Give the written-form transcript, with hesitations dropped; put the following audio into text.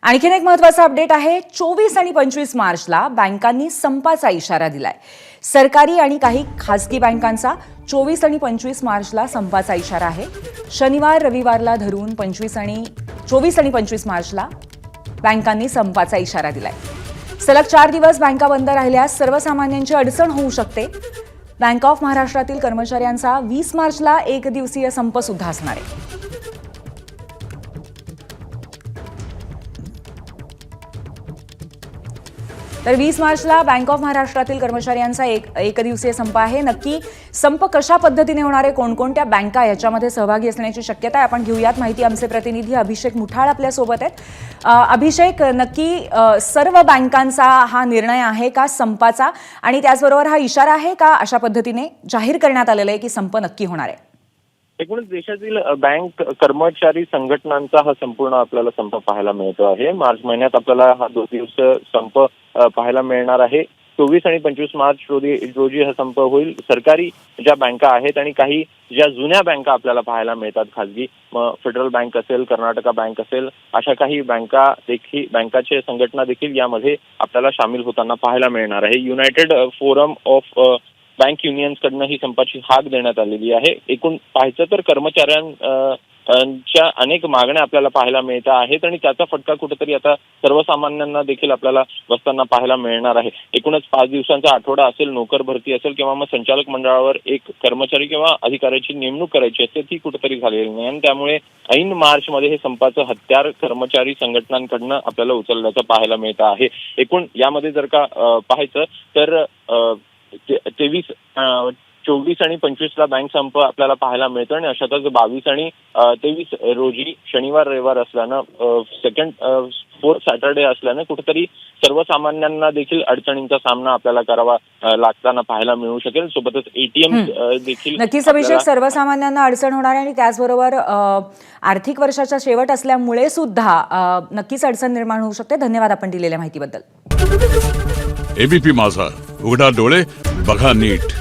आणखीन एक महत्त्वाचा अपडेट आहे। 24 आणि 25 मार्चला बँकांनी संपाचा इशारा दिलाय। सरकारी आणि काही खासगी बँकांचा 24 आणि 25 मार्चला संपाचा इशारा आहे। शनिवार रविवारला धरून 24 आणि 25 मार्चला बँकांनी संपाचा इशारा दिलाय। सलग 4 दिवस बँका बंद राहिल्यास सर्वसामान्यांची अडचण होऊ शकते। बँक ऑफ महाराष्ट्रातील कर्मचाऱ्यांचा 20 मार्चला एक दिवसीय संप सुद्धा असणार आहे। तर 20 मार्चला बँक ऑफ महाराष्ट्रातील कर्मचाऱ्यांचा एक दिवसीय संप आहे। नक्की संप कशा पद्धतीने होणार आहे, कोणकोणत्या बँका याच्यामध्ये सहभागी असण्याची शक्यता आहे, आपण घेऊयात माहिती। आमचे प्रतिनिधी अभिषेक मुठाळ आपल्या सोबत आहेत। अभिषेक, नक्की सर्व बँकांचा हा निर्णय आहे का संपाचा, आणि त्याचबरोबर हा इशारा आहे का अशा पद्धतीने जाहीर करण्यात आलेला आहे की संप नक्की होणार आहे? एकूणच देशातील बँक कर्मचारी संघटनांचा हा संपूर्ण आपल्याला संप पाहायला मिळतो आहे। मार्च महिन्यात आपल्याला हा 2 दिवसीय संप पाहायला मिळणार आहे। 24 आणि 25 मार्च रोजी हा संप होईल। सरकारी ज्या बँका आहेत आणि काही ज्या जुन्या बँका आपल्याला पाहायला मिळतात, खासगी, फेडरल बँक असेल, कर्नाटका बँक असेल, अशा काही बँकाचे संघटना देखील यामध्ये आपल्याला सामील होताना पाहायला मिळणार आहे। युनायटेड फोरम ऑफ बँक युनियन्सकडनं ही संपाची हाक देण्यात आलेली आहे। एकूण पाहायचं तर कर्मचाऱ्यांच्या अनेक मागण्या आपल्याला पाहायला मिळत आहेत आणि त्याचा फटका कुठेतरी आता सर्वसामान्यांना देखील आपल्याला बसताना पाहायला मिळणार आहे। एकूणच 5 दिवसांचा आठवडा असेल, नोकर भरती असेल किंवा मग संचालक मंडळावर एक कर्मचारी किंवा अधिकाऱ्याची नेमणूक करायची असते, ती कुठेतरी झालेली नाही आणि त्यामुळे ऐन मार्चमध्ये हे संपाचं हत्यार कर्मचारी संघटनांकडनं आपल्याला उचलल्याचं पाहायला मिळत आहे। एकूण यामध्ये जर का पाहायचं तर 24 आणि 25ला बँक संप आपल्याला पाहायला मिळतो आणि अशातच 22 आणि 23 रोजी शनिवार रविवार असल्यानं फोर्थ सॅटर्डे असल्यानं कुठेतरी सर्वसामान्यांना देखील अडचणींचा सामना आपल्याला करावा लागताना पाहायला मिळू शकेल। सोबतच एटीएम देखील नक्कीच अभिषेक, सर्वसामान्यांना अडचण होणार आहे आणि त्याचबरोबर आर्थिक वर्षाचा शेवट असल्यामुळे सुद्धा नक्कीच अडचण निर्माण होऊ शकते। धन्यवाद आपण दिलेल्या माहितीबद्दल। एबीपी माझा, उघडा डोळे बघा नीट।